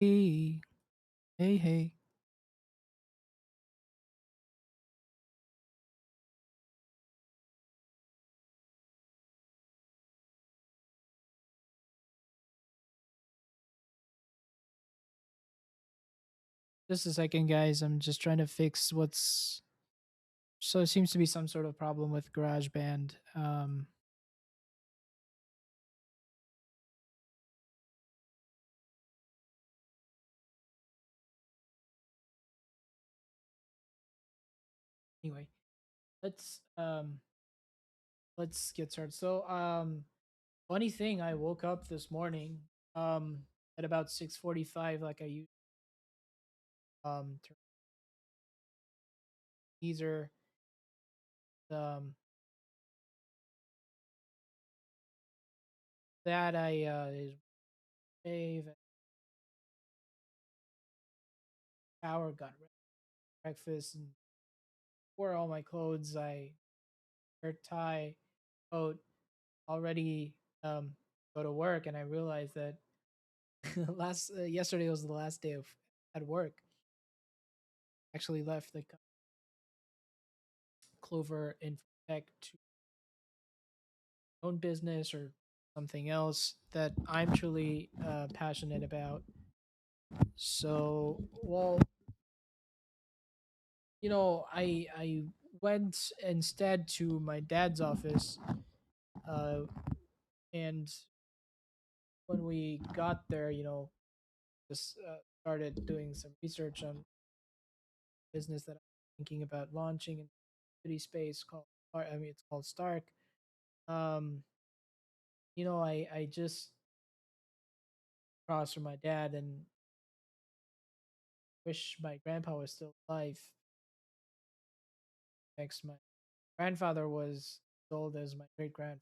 Hey, hey, hey. Just a second, guys. I'm just trying to fix what's. So it seems to be some sort of problem with GarageBand. Anyway, let's um let's get started. Funny thing, I woke up this morning at about 6:45, like I used to teaser um that I is shave, shower, got ready, breakfast, and wore all my clothes. I shirt, tie, coat, already go to work, and I realized that last yesterday was the last day of at work. Actually left the Clover in Tech to own business or something else that I'm truly passionate about. So, well, I went instead to my dad's office, uh, and when we got there, just started doing some research on business that I'm thinking about launching in the city space called. I mean, it's called Stark. Um, I just crossed from my dad and wish my grandpa was still alive. Next, my grandfather was as old as my great grandfather,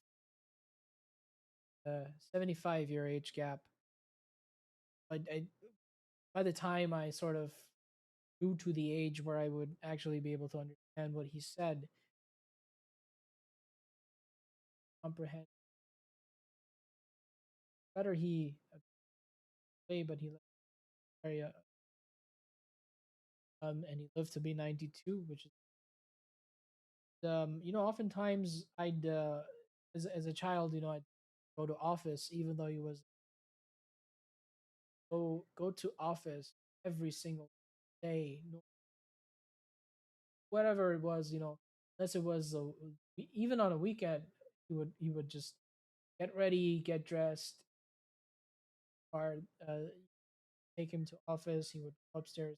75-year age gap. By the time I sort of grew to the age where I would actually be able to understand what he said, comprehend better, he way, but he lived very and he lived to be 92, which is oftentimes I'd as a child, I'd go to office even though he was go to office every single day, whatever it was, unless it was even on a weekend, he would just get ready, get dressed, or take him to office. He would go upstairs,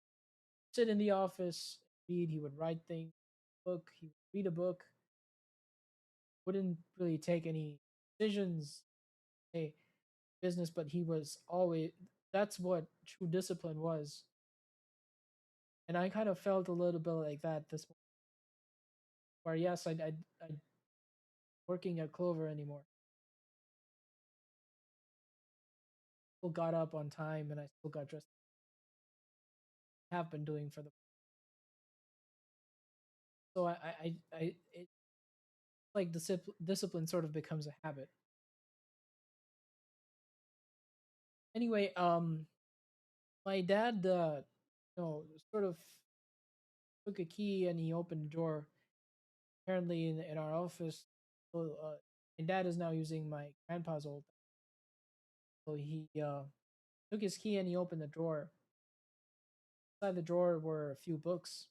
sit in the office, read. He would write things, book. He would read a book. Wouldn't really take any decisions, hey, business, but he was always. That's what true discipline was, and I kind of felt a little bit like that this morning. Where yes, I working at Clover anymore. Still got up on time and I still got dressed. Have been doing for the so it's like discipline sort of becomes a habit. Anyway, my dad, sort of took a key and he opened the door. Apparently, in our office, so my dad is now using my grandpa's old. So he took his key and he opened the drawer. Inside the drawer were a few books.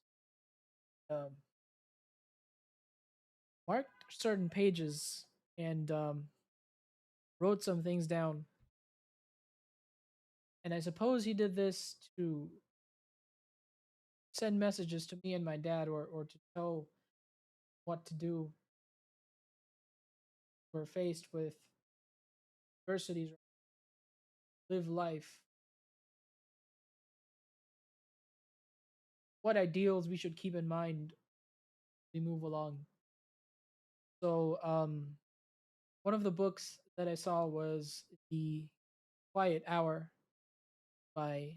Um, Marked certain pages and wrote some things down. And I suppose he did this to send messages to me and my dad, or to tell what to do. We're faced with adversities, live life, what ideals we should keep in mind as we move along. So, one of the books that I saw was The Quiet Hour by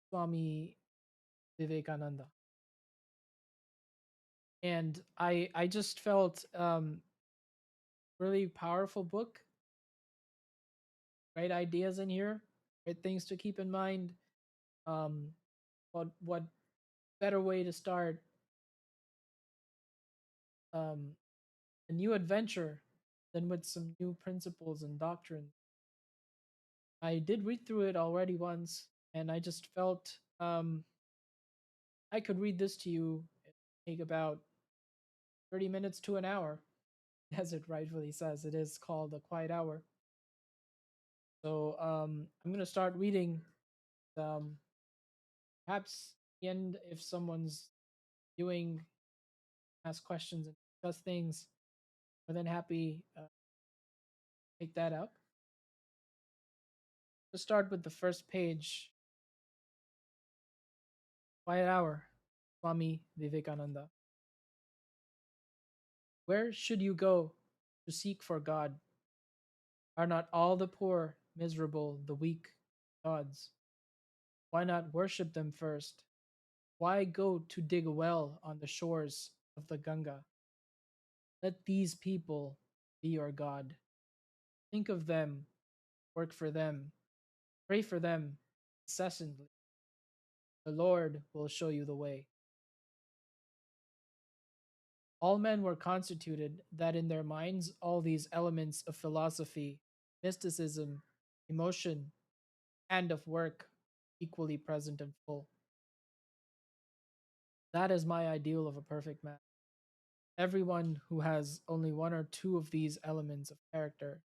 Swami Vivekananda. And I just felt really powerful book, great ideas in here. right things to keep in mind. Um, what better way to start um, a new adventure than with some new principles and doctrine? I did read through it already once, and I just felt I could read this to you. It take about 30 minutes to an hour, as it rightfully says. It is called a quiet hour. So I'm gonna start reading. Um, Perhaps at the end, if someone's viewing, ask questions and discuss things, more than happy take that up. Let's start with the first page. Quiet hour, Swami Vivekananda. Where should you go to seek for God? Are not all the poor miserable, the weak gods? Why not worship them first? Why go to dig a well on the shores of the Ganga? Let these people be your God. Think of them, work for them, pray for them incessantly. The Lord will show you the way. All men were constituted that in their minds all these elements of philosophy, mysticism, emotion, and of work equally present and full. That is my ideal of a perfect man. Everyone who has only one or two of these elements of character,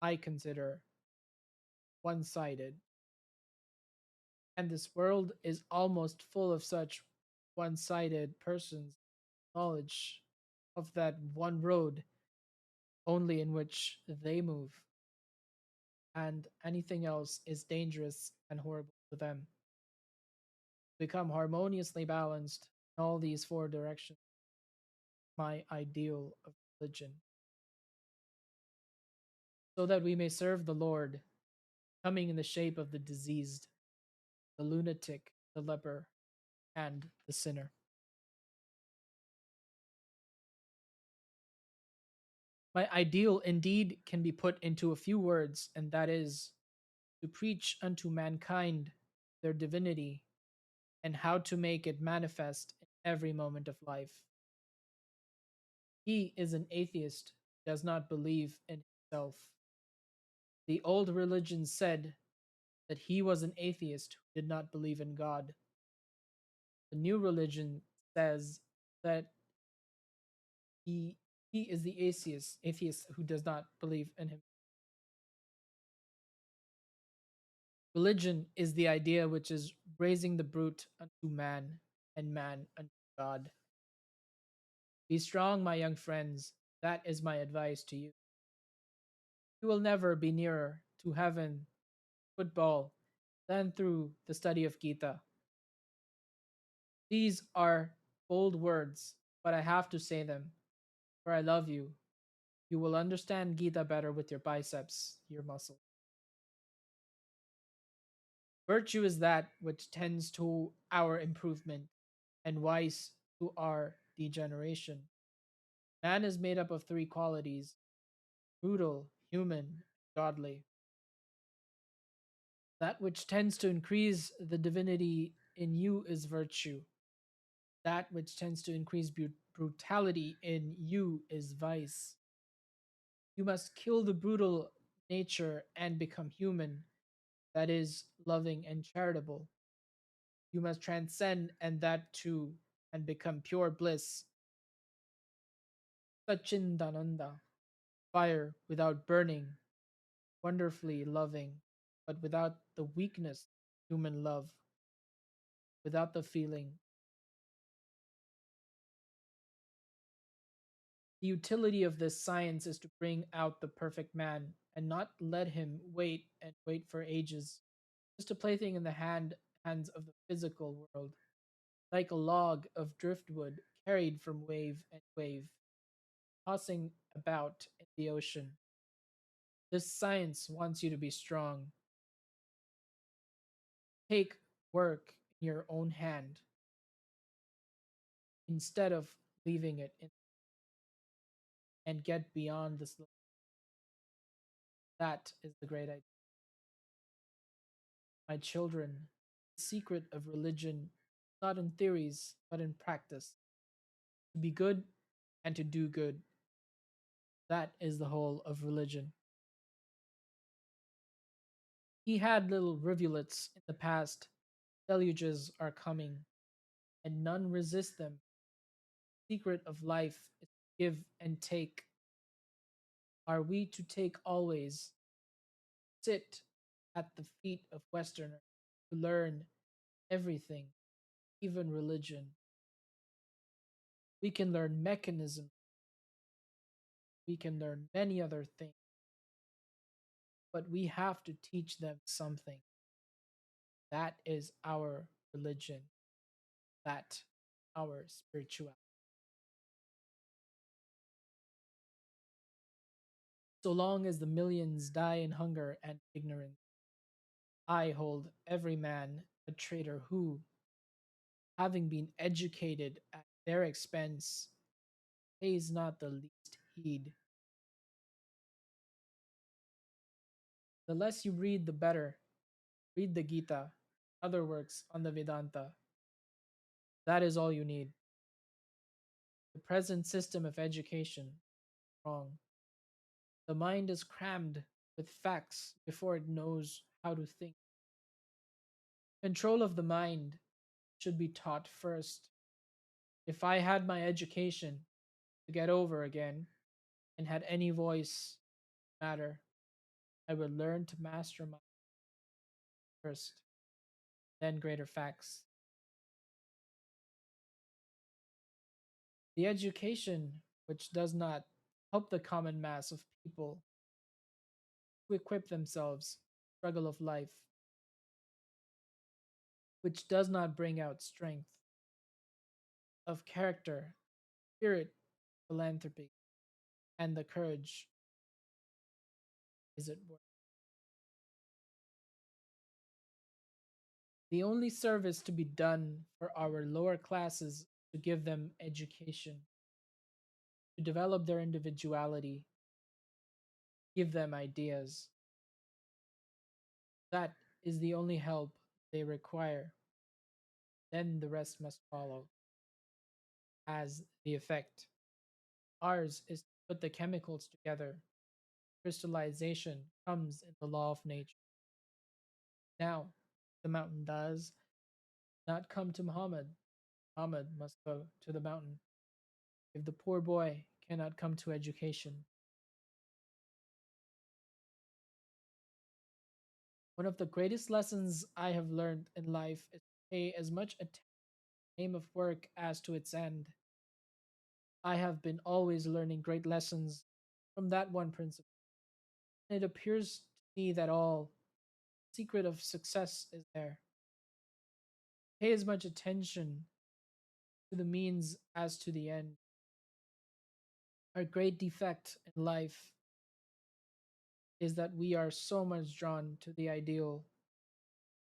I consider one sided. And this world is almost full of such one sided persons, knowledge of that one road only in which they move, and anything else is dangerous and horrible to them. Become harmoniously balanced in all these four directions, my ideal of religion, so that we may serve the Lord, coming in the shape of the diseased, the lunatic, the leper, and the sinner. My ideal indeed can be put into a few words, and that is to preach unto mankind their divinity and how to make it manifest in every moment of life. He is an atheist who does not believe in himself. The old religion said that he was an atheist who did not believe in God. The new religion says that he he is the atheist who does not believe in him. Religion is the idea which is raising the brute unto man and man unto God. Be strong, my young friends. That is my advice to you. You will never be nearer to heaven, football, than through the study of Gita. These are bold words, but I have to say them, for I love you. You will understand Gita better with your biceps, your muscle. Virtue is that which tends to our improvement, and vice to our degeneration. Man is made up of three qualities: brutal, human, godly. That which tends to increase the divinity in you is virtue. That which tends to increase brutality in you is vice. You must kill the brutal nature and become human, that is, loving and charitable. You must transcend and that too, and become pure bliss, Sachindananda, fire without burning, wonderfully loving, but without the weakness, human love, without the feeling. The utility of this science is to bring out the perfect man and not let him wait and wait for ages, just a plaything in the hands of the physical world, like a log of driftwood carried from wave and wave, tossing about in the ocean. This science wants you to be strong. Take work in your own hand instead of leaving it in, and get beyond this. That is the great idea. my children the secret of religion, not in theories, but in practice. To be good and to do good. That is the whole of religion. He had little rivulets in the past. Deluges are coming, and none resist them. Secret of life is to give and take. Are we to take always? Sit at the feet of Westerners to learn everything, even religion. We can learn mechanism, we can learn many other things, but we have to teach them something. That is our religion, that our spirituality. So long as the millions die in hunger and ignorance, I hold every man a traitor who, having been educated at their expense, pays not the least heed. The less you read, the better. Read the Gita, other works on the Vedanta. That is all you need. The present system of education is wrong. The mind is crammed with facts before it knows how to think. Control of the mind should be taught first. If I had my education to get over again and had any voice matter, I would learn to master my first, then greater facts. The education which does not help the common mass of people to equip themselves, struggle of life, which does not bring out strength of character, spirit, philanthropy, and the courage is at work. The only service to be done for our lower classes is to give them education, to develop their individuality, give them ideas. That is the only help they require. Then the rest must follow as the effect. Ours is to put the chemicals together. Crystallization comes in the law of nature. Now, the mountain does not come to Muhammad. Muhammad must go to the mountain. If the poor boy cannot come to education, one of the greatest lessons I have learned in life is to pay as much attention to the aim of work as to its end. I have been always learning great lessons from that one principle. It appears to me that all secret of success is there. Pay as much attention to the means as to the end. Our great defect in life is that we are so much drawn to the ideal.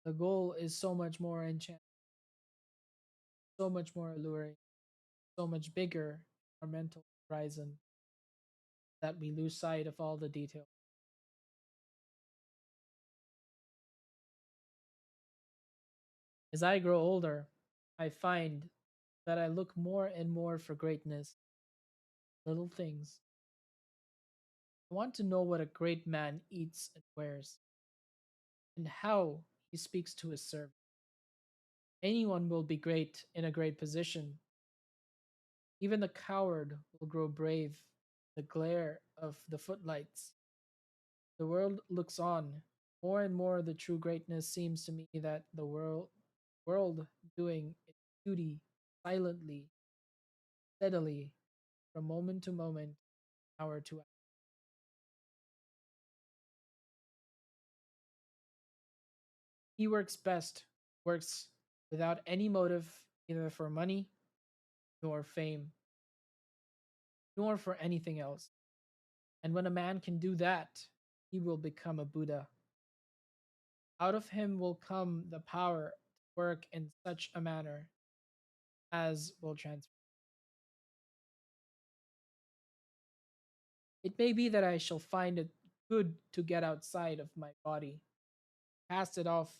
The goal is so much more enchanting, so much more alluring, so much bigger our mental horizon that we lose sight of all the details. As I grow older, I find that I look more and more for greatness, little things. I want to know what a great man eats and wears, and how he speaks to his servant. Anyone will be great in a great position. Even the coward will grow brave in the glare of the footlights. The world looks on. More and more, the true greatness seems to me that the world doing its duty silently, steadily, from moment to moment, hour to hour. He works best, works without any motive, either for money, nor fame, nor for anything else. And when a man can do that, he will become a Buddha. Out of him will come the power to work in such a manner as will transform. It may be that I shall find it good to get outside of my body, cast it off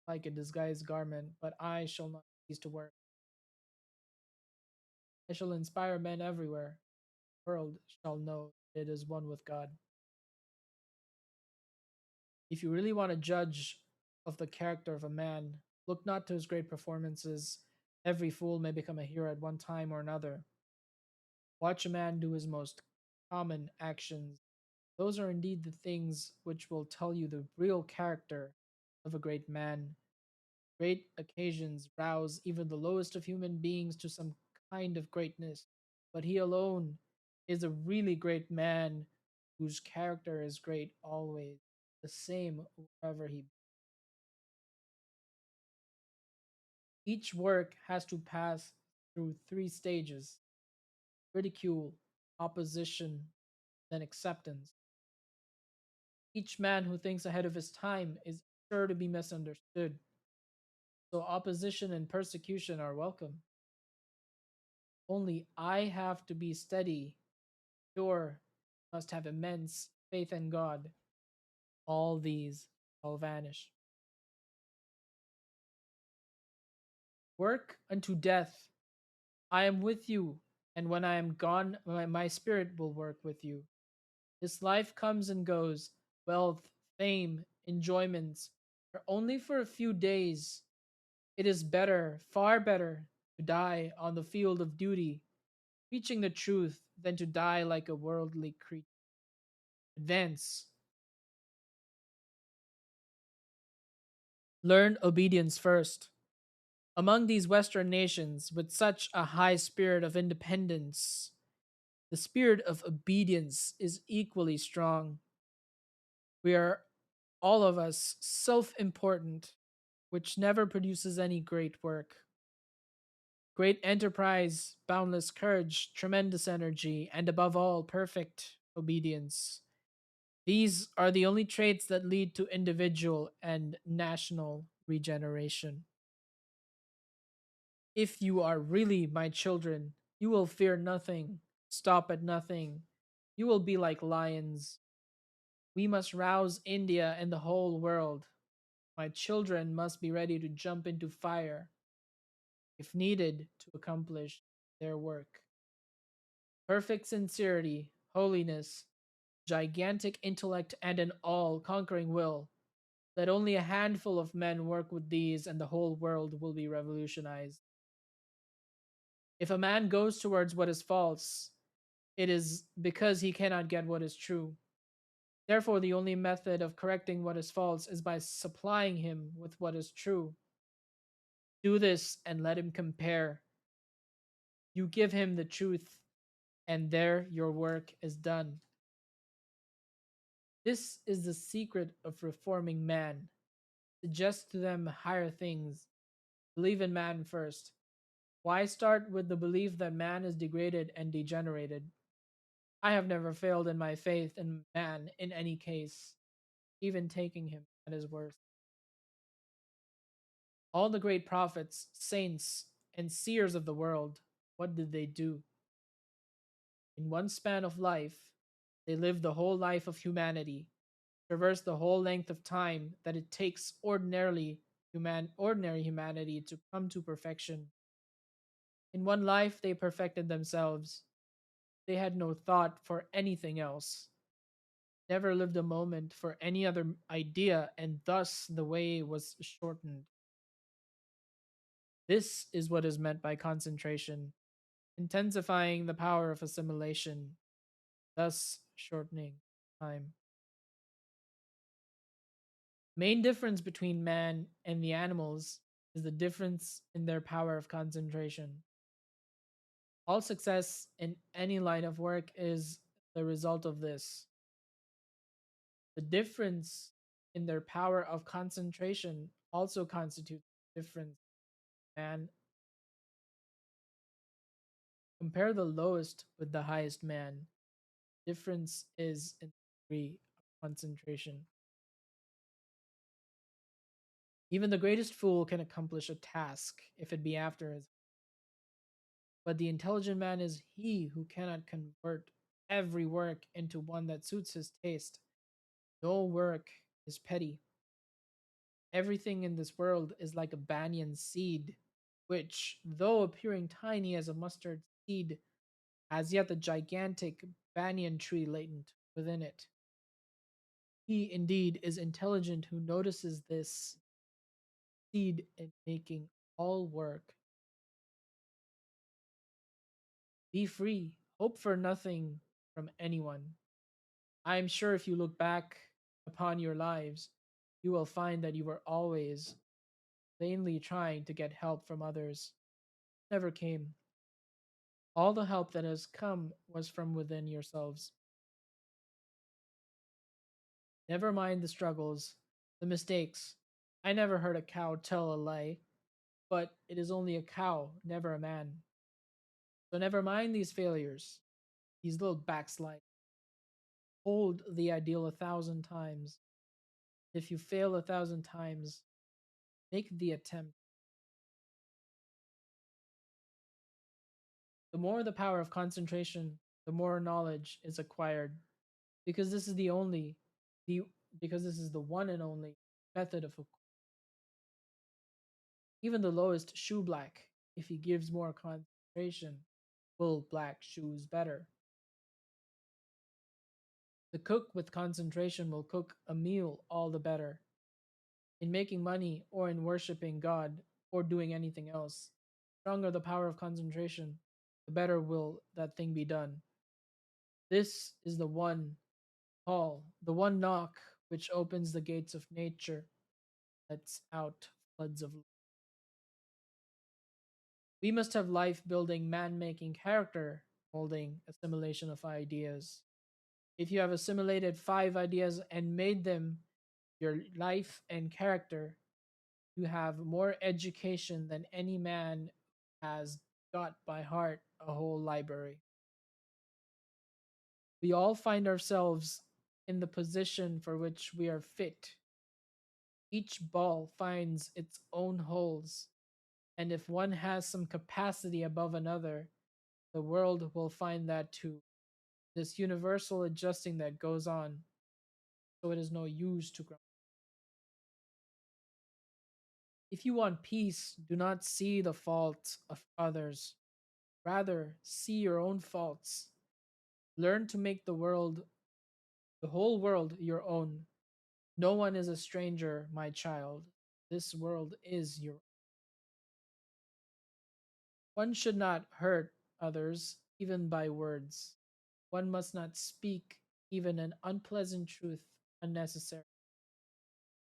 like a disguised garment, but I shall not cease to work. I shall inspire men everywhere. The world shall know it is one with God. If you really want to judge of the character of a man, look not to his great performances. Every fool may become a hero at one time or another. Watch a man do his most common actions. Those are indeed the things which will tell you the real character of a great man. Great occasions rouse even the lowest of human beings to some kind of greatness, but he alone is a really great man whose character is great always, the same wherever he. Each work has to pass through three stages: ridicule, opposition, then acceptance. Each man who thinks ahead of his time is sure to be misunderstood, so opposition and persecution are welcome. Only I have to be steady, pure, must have immense faith in God. All these shall vanish. Work unto death. I am with you, and when I am gone, my spirit will work with you. This life comes and goes. Wealth, fame, enjoyments are only for a few days. It is better, far better, to die on the field of duty, preaching the truth, than to die like a worldly creature. Advance. Learn obedience first. Among these Western nations, with such a high spirit of independence, the spirit of obedience is equally strong. We are all of us self important, which never produces any great work. Great enterprise, boundless courage, tremendous energy, and above all, perfect obedience. These are the only traits that lead to individual and national regeneration. If you are really my children, you will fear nothing, stop at nothing. You will be like lions. We must rouse India and the whole world. My children must be ready to jump into fire, if needed, to accomplish their work. Perfect sincerity, holiness, gigantic intellect, and an all conquering will. Let only a handful of men work with these, and the whole world will be revolutionized. If a man goes towards what is false, it is because he cannot get what is true. Therefore, the only method of correcting what is false is by supplying him with what is true. Do this and let him compare. You give him the truth, and there your work is done. This is the secret of reforming man. Suggest to them higher things. Believe in man first. Why start with the belief that man is degraded and degenerated? I have never failed in my faith in man in any case, even taking him at his worst. All the great prophets, saints, and seers of the world, what did they do? In one span of life, they lived the whole life of humanity, traversed the whole length of time that it takes ordinary humanity to come to perfection. In one life, they perfected themselves. They had no thought for anything else, never lived a moment for any other idea, and thus the way was shortened. This is what is meant by concentration, intensifying the power of assimilation, thus shortening time. Main difference between man and the animals is the difference in their power of concentration. All success in any line of work is the result of this. The difference in their power of concentration also constitutes difference. Man, compare the lowest with the highest man. Difference is in degree of concentration. Even the greatest fool can accomplish a task if it be after his. But the intelligent man is he who cannot convert every work into one that suits his taste. No work is petty. Everything in this world is like a banyan seed, which, though appearing tiny as a mustard seed, has yet the gigantic banyan tree latent within it. He indeed is intelligent who notices this seed in making all work. Be free, hope for nothing from anyone. I am sure if you look back upon your lives, you will find that you were always vainly trying to get help from others. Never came. All the help that has come was from within yourselves. Never mind the struggles, the mistakes. I never heard a cow tell a lie, but it is only a cow, never a man. So never mind these failures, these little backslides. Hold the ideal 1,000 times. If you fail 1,000 times, make the attempt. The more the power of concentration, the more knowledge is acquired. Because this is the because this is the one and only method of even the lowest shoe black, if he gives more concentration, will black shoes better. The cook with concentration will cook a meal all the better. In making money or in worshiping God or doing anything else, the stronger the power of concentration, the better will that thing be done. This is the one call, the one knock which opens the gates of nature, lets out floods of life. We must have life building, man making character molding assimilation of ideas. If you have assimilated 5 ideas and made them your life and character, you have more education than any man has got by heart a whole library. We all find ourselves in the position for which we are fit. Each ball finds its own holes, and if one has some capacity above another, the world will find that too. This universal adjusting that goes on, so it is no use to grumble. If you want peace, do not see the faults of others. Rather, see your own faults. Learn to make the whole world, your own. No one is a stranger, my child. This world is your. One should not hurt others, even by words. One must not speak even an unpleasant truth unnecessary.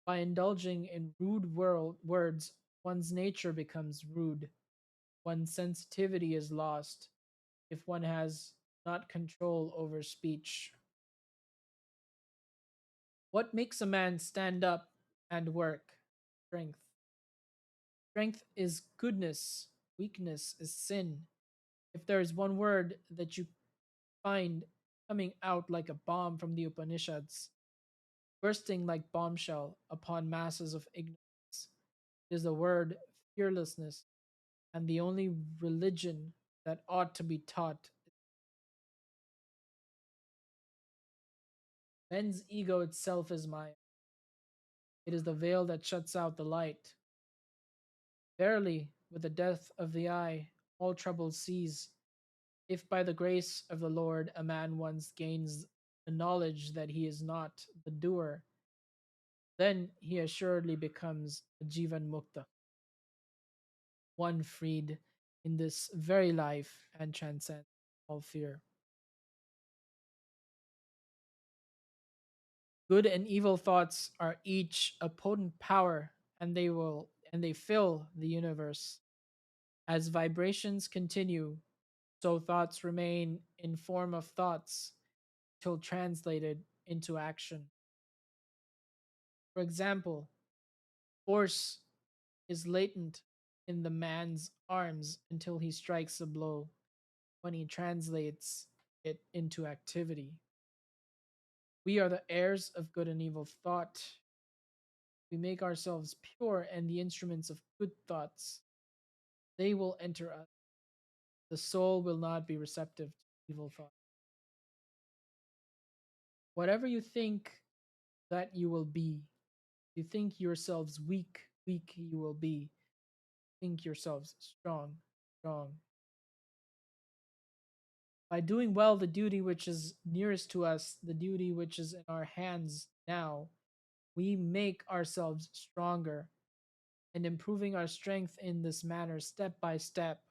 By indulging in rude words, one's nature becomes rude. One's sensitivity is lost if one has not control over speech. What makes a man stand up and work? Strength. Strength is goodness, weakness is sin. If there is one word that you find coming out like a bomb from the Upanishads, bursting like bombshell upon masses of ignorance, it is the word fearlessness, and the only religion that ought to be taught. Men's ego itself is Maya. It is the veil that shuts out the light. Verily, with the death of the eye, all troubles cease. If by the grace of the Lord a man once gains the knowledge that he is not the doer, then he assuredly becomes a Jivan Mukta, one freed in this very life and transcends all fear. Good and evil thoughts are each a potent power, and they fill the universe. As vibrations continue, so thoughts remain in form of thoughts till translated into action. For example, force is latent in the man's arms until he strikes a blow, when he translates it into activity. We are the heirs of good and evil thought. We make ourselves pure and the instruments of good thoughts. They will enter us. The soul will not be receptive to evil thought. Whatever you think that you will be, You think yourselves weak, weak you will be. Think yourselves strong, strong. By doing well the duty which is nearest to us, the duty which is in our hands now, we make ourselves stronger, and improving our strength in this manner step by step,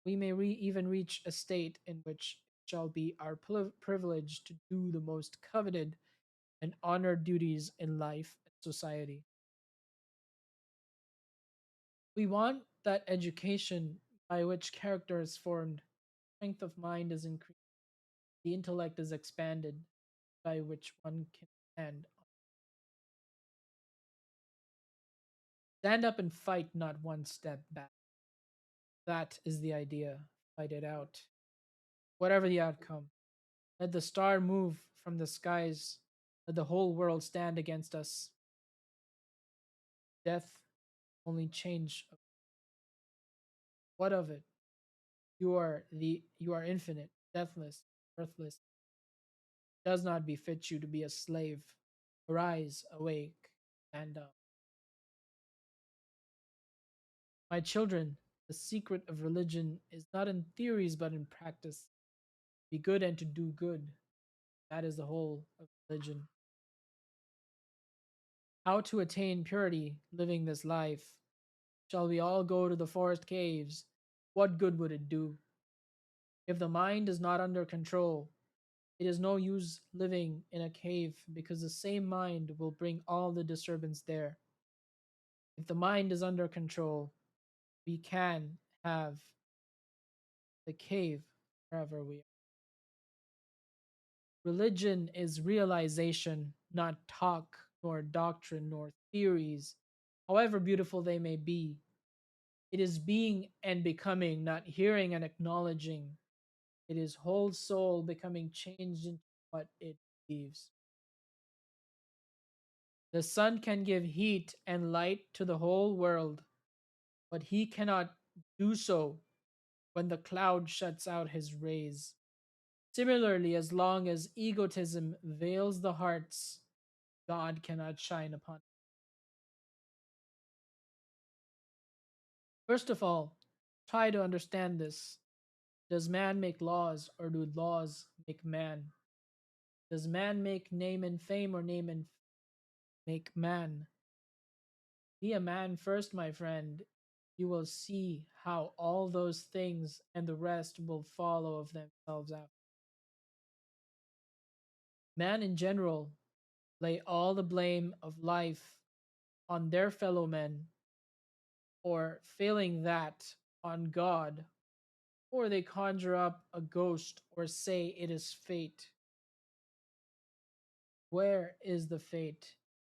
we may even reach a state in which it shall be our privilege to do the most coveted and honored duties in life and society. We want that education by which character is formed, strength of mind is increased, the intellect is expanded, by which one can stand. Stand up and fight, not one step back. That is the idea. Fight it out. Whatever the outcome. Let the star move from the skies. Let the whole world stand against us. Death only change. What of it? You are infinite, deathless, birthless. It does not befit you to be a slave. Arise, awake, stand up. My children, the secret of religion is not in theories but in practice. Be good and to do good. That is the whole of religion. How to attain purity living this life? Shall we all go to the forest caves? What good would it do? If the mind is not under control, it is no use living in a cave because the same mind will bring all the disturbance there. If the mind is under control, we can have the cave wherever we are. Religion is realization, not talk, nor doctrine, nor theories, however beautiful they may be. It is being and becoming, not hearing and acknowledging. It is whole soul becoming changed into what it believes. The sun can give heat and light to the whole world, but he cannot do so when the cloud shuts out his rays. Similarly, as long as egotism veils the hearts, God cannot shine upon it. First of all, try to understand this. Does man make laws, or do laws make man? Does man make name and fame, or name and make man? Be a man first, my friend. You will see how all those things and the rest will follow of themselves out. Man in general lay all the blame of life on their fellow men, or failing that, on God, or they conjure up a ghost or say it is fate. Where is the fate?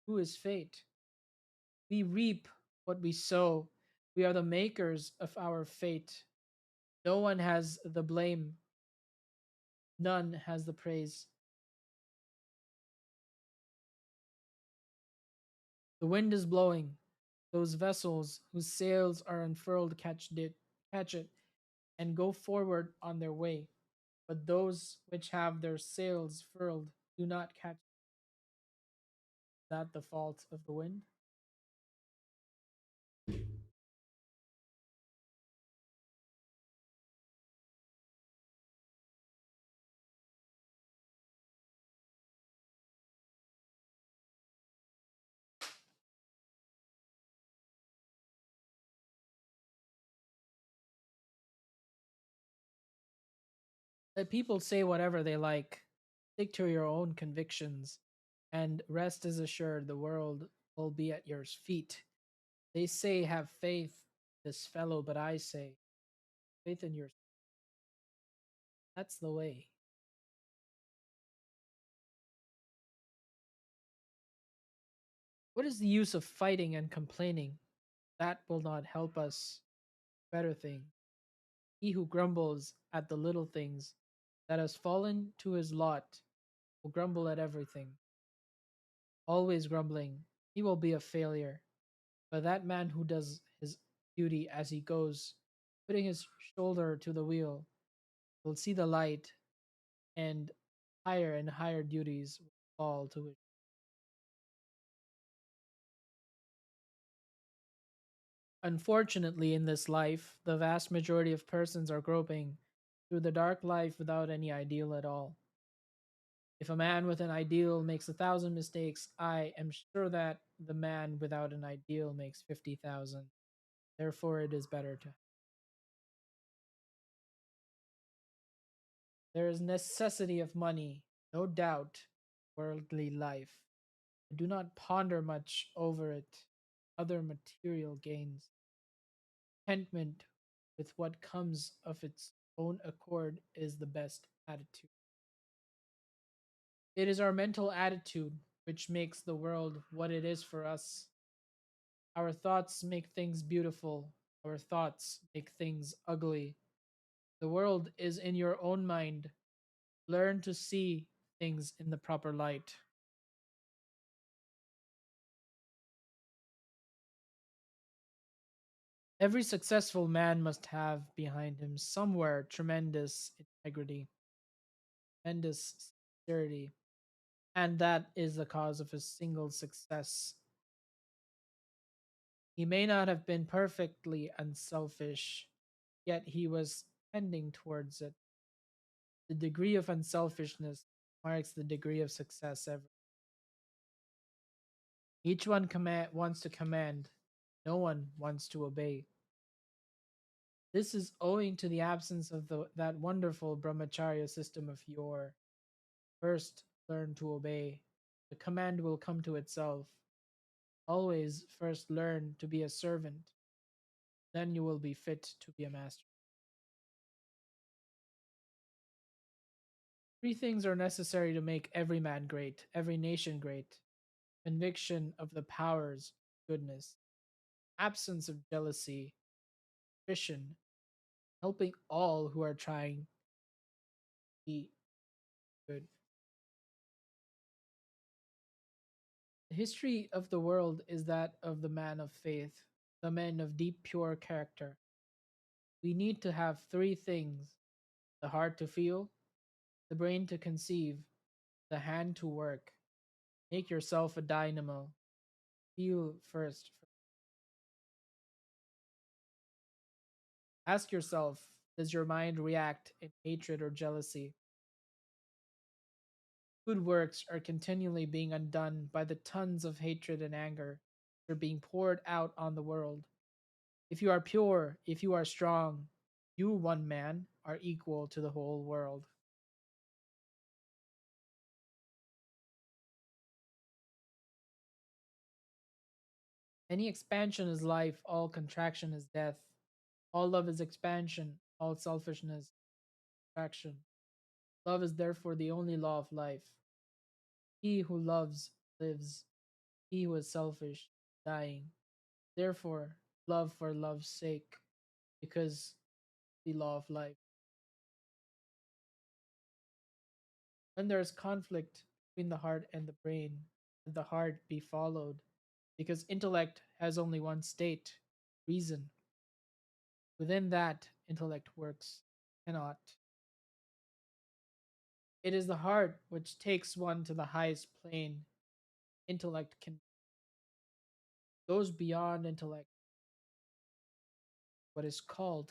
Who is fate? We reap what we sow. We are the makers of our fate. No one has the blame, none has the praise. The wind is blowing. Those vessels whose sails are unfurled catch it, and go forward on their way. But those which have their sails furled do not catch it. Is that the fault of the wind? Let people say whatever they like. Stick to your own convictions, and rest is assured the world will be at your feet. They say, have faith in this fellow, but I say, faith in yourself. That's the way. What is the use of fighting and complaining? That will not help us. Better thing. He who grumbles at the little things that has fallen to his lot will grumble at everything. Always grumbling, he will be a failure. But that man who does his duty as he goes, putting his shoulder to the wheel, will see the light, and higher duties will fall to it. Unfortunately, in this life, the vast majority of persons are groping through the dark life without any ideal at all. If a man with an ideal makes 1,000 mistakes, I am sure that the man without an ideal makes 50,000. Therefore, it is better to. There is necessity of money, no doubt, worldly life. Do not ponder much over it. Other material gains. Contentment with what comes of its own accord is the best attitude. It is our mental attitude which makes the world what it is for us. Our thoughts make things beautiful. Our thoughts make things ugly. The world is in your own mind. Learn to see things in the proper light. Every successful man must have behind him somewhere tremendous integrity, tremendous sincerity, and that is the cause of his single success. He may not have been perfectly unselfish, yet he was tending towards it. The degree of unselfishness marks the degree of success ever. Each one wants to command, no one wants to obey. This is owing to the absence of that wonderful brahmacharya system of yore. First, learn to obey. The command will come to itself. Always first learn to be a servant. Then you will be fit to be a master. Three things are necessary to make every man great, every nation great: conviction of the powers, goodness, absence of jealousy, ambition, helping all who are trying to be good. The history of the world is that of the man of faith, the men of deep, pure character. We need to have three things: the heart to feel, the brain to conceive, the hand to work. Make yourself a dynamo. Feel first. Ask yourself, does your mind react in hatred or jealousy? Good works are continually being undone by the tons of hatred and anger that are being poured out on the world. If you are pure, if you are strong, you, one man, are equal to the whole world. Any expansion is life, all contraction is death. All love is expansion, all selfishness is contraction. Love is therefore the only law of life. He who loves lives. He who is selfish, dying. Therefore, love for love's sake, because the law of life. When there is conflict between the heart and the brain, let the heart be followed, because intellect has only one state, reason. Within that, intellect works, cannot. It is the heart which takes one to the highest plane. Intellect can goes beyond intellect, what is called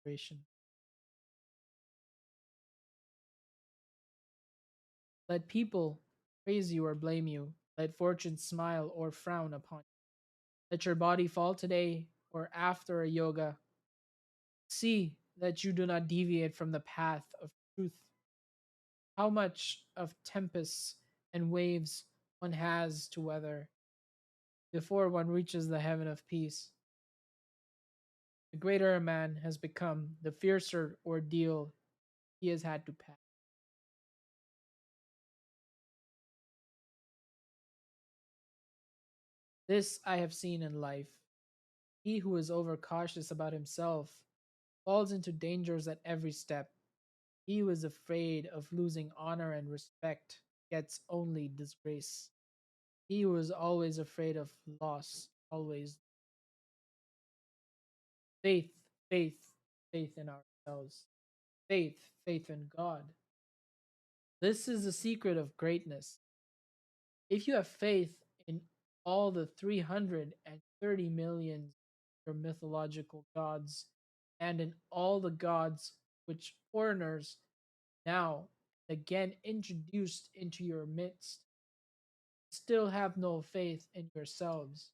liberation. Let people praise you or blame you. Let fortune smile or frown upon you. Let your body fall today or after a yoga. See that you do not deviate from the path of truth. How much of tempests and waves one has to weather before one reaches the heaven of peace. The greater a man has become, the fiercer ordeal he has had to pass. This I have seen in life. He who is overcautious about himself falls into dangers at every step. He who is afraid of losing honor and respect gets only disgrace. He who is always afraid of loss always. Faith, faith, faith in ourselves. Faith, faith in God. This is the secret of greatness. If you have faith in all the 330 million your mythological gods and in all the gods which foreigners now again introduced into your midst still have no faith in yourselves,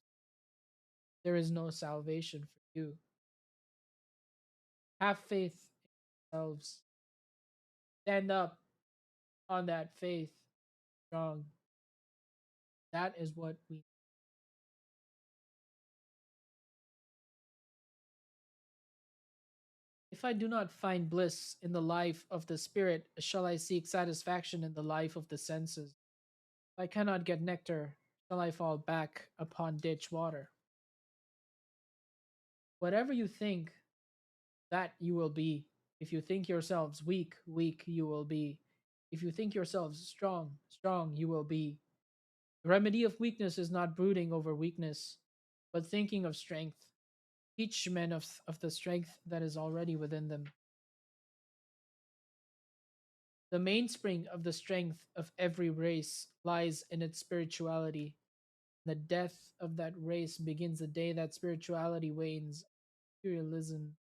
there is no salvation for you. Have faith in yourselves. Stand up on that faith strong. That is what we. If I do not find bliss in the life of the spirit, shall I seek satisfaction in the life of the senses? If I cannot get nectar, shall I fall back upon ditch water? Whatever you think, that you will be. If you think yourselves weak, weak you will be. If you think yourselves strong, strong you will be. The remedy of weakness is not brooding over weakness, but thinking of strength. Teach men of the strength that is already within them. The mainspring of the strength of every race lies in its spirituality. The death of that race begins the day that spirituality wanes. Materialism.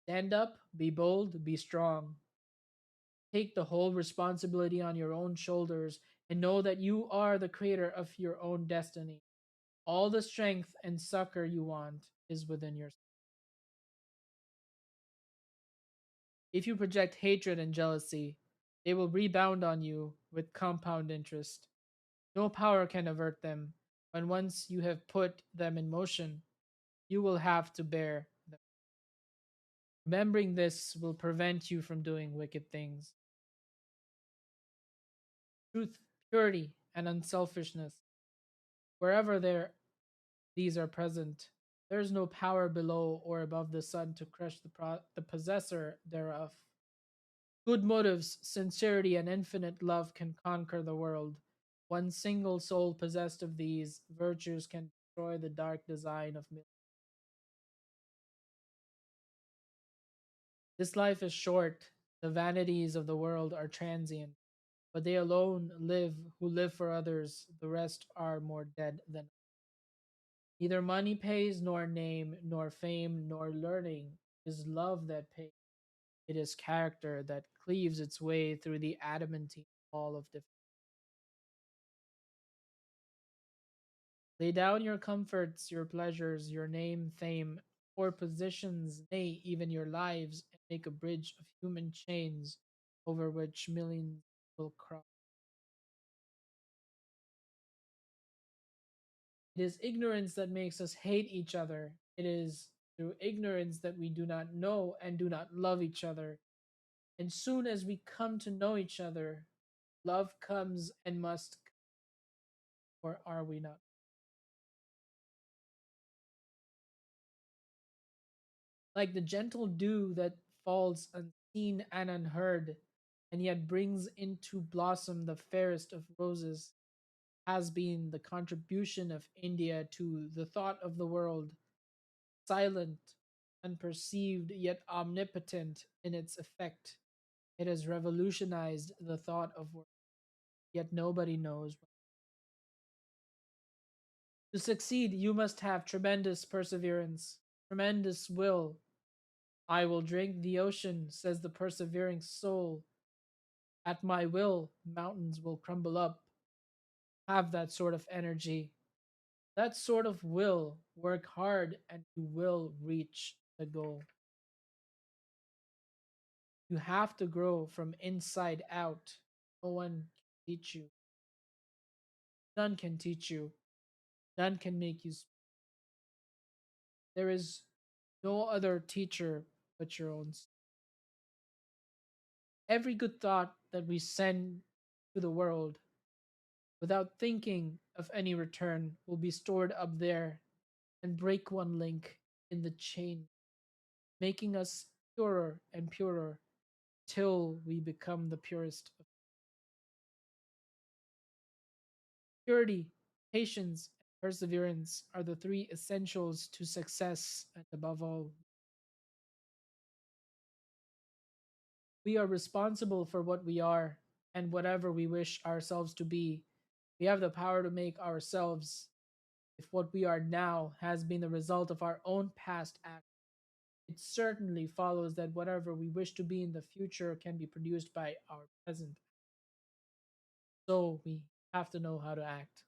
Stand up, be bold, be strong. Take the whole responsibility on your own shoulders and know that you are the creator of your own destiny. All the strength and succor you want is within yourself. If you project hatred and jealousy, they will rebound on you with compound interest. No power can avert them. When once you have put them in motion, you will have to bear them. Remembering this will prevent you from doing wicked things. Truth, purity, and unselfishness, wherever these are present, there is no power below or above the sun to crush the possessor thereof. Good motives, sincerity, and infinite love can conquer the world. One single soul possessed of these virtues can destroy the dark design of millions. This life is short. The vanities of the world are transient, but they alone live who live for others. The rest are more dead than. Neither money pays, nor name, nor fame, nor learning. It is love that pays. It is character that cleaves its way through the adamantine wall of difference. Lay down your comforts, your pleasures, your name, fame, or positions, nay, even your lives, and make a bridge of human chains over which millions will cross. It is ignorance that makes us hate each other. It is through ignorance that we do not know and do not love each other. And soon as we come to know each other, love comes and must, or are we not? Like the gentle dew that falls unseen and unheard, and yet brings into blossom the fairest of roses, has been the contribution of India to the thought of the world, silent, unperceived, yet omnipotent in its effect. It has revolutionized the thought of work, yet nobody knows. To succeed, you must have tremendous perseverance, tremendous will. I will drink the ocean, says the persevering soul. At my will, mountains will crumble up. Have that sort of energy, that sort of will. Work hard, and you will reach the goal. You have to grow from inside out. No one can teach you. None can teach you. None can make you. There is no other teacher but your own. Every good thought that we send to the world without thinking of any return will be stored up there and break one link in the chain, making us purer and purer till we become the purest of purity. Patience and perseverance are the three essentials to success, and above all, we are responsible for what we are and whatever we wish ourselves to be. We have the power to make ourselves. If what we are now has been the result of our own past acts, it certainly follows that whatever we wish to be in the future can be produced by our present. So we have to know how to act.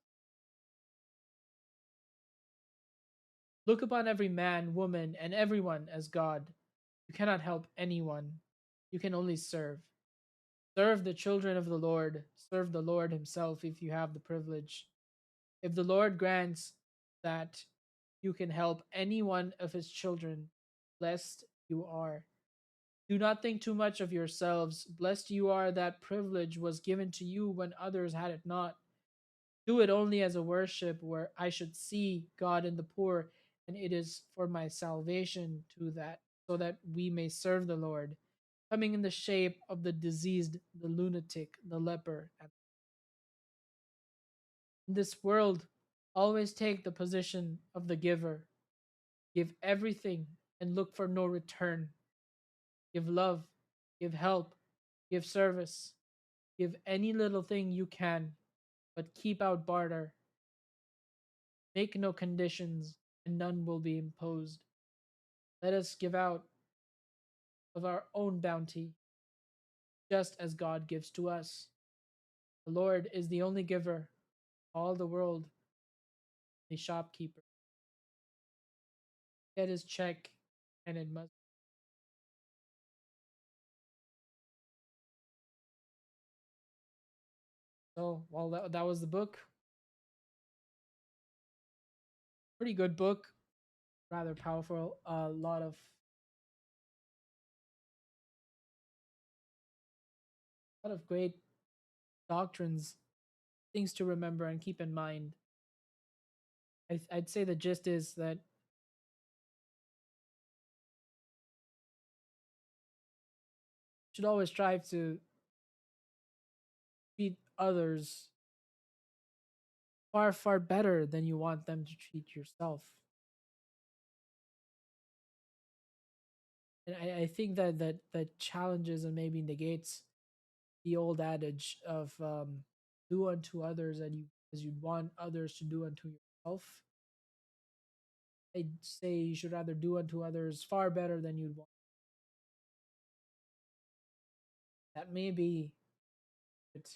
Look upon every man, woman, and everyone as God. You cannot help anyone. You can only serve. Serve the children of the Lord. Serve the Lord Himself if you have the privilege. If the Lord grants that you can help any one of His children, blessed you are. Do not think too much of yourselves. Blessed you are that privilege was given to you when others had it not. Do it only as a worship where I should see God in the poor, and it is for my salvation to that, so that we may serve the Lord, coming in the shape of the diseased, the lunatic, the leper. And in this world, always take the position of the giver. Give everything and look for no return. Give love, give help, give service, give any little thing you can, but keep out barter. Make no conditions, and none will be imposed. Let us give out of our own bounty, just as God gives to us. The Lord is the only giver, all the world, the shopkeeper. Get his check, and it must. So, well, that was the book. Pretty good book, rather powerful. A lot of great doctrines, things to remember and keep in mind. I'd say the gist is that you should always strive to treat others far, far better than you want them to treat yourself. And I think that challenges and maybe negates the old adage of do unto others and you as you'd want others to do unto yourself. I'd say you should rather do unto others far better than you'd want. That may be it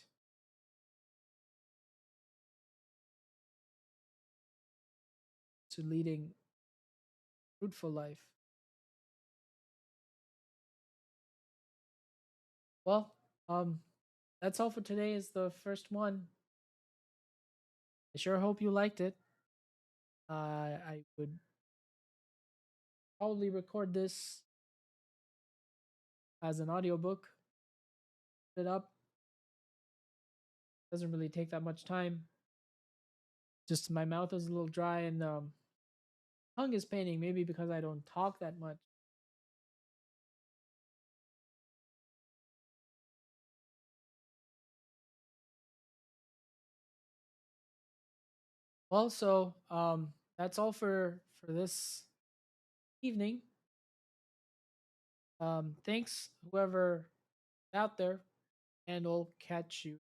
to leading fruitful life. Well, that's all for today. Is the first one. I sure hope you liked it. I would probably record this as an audiobook. Put it up. Doesn't really take that much time. Just my mouth is a little dry and tongue is paining. Maybe because I don't talk that much. Well, so that's all for this evening. Thanks whoever out there, and we'll catch you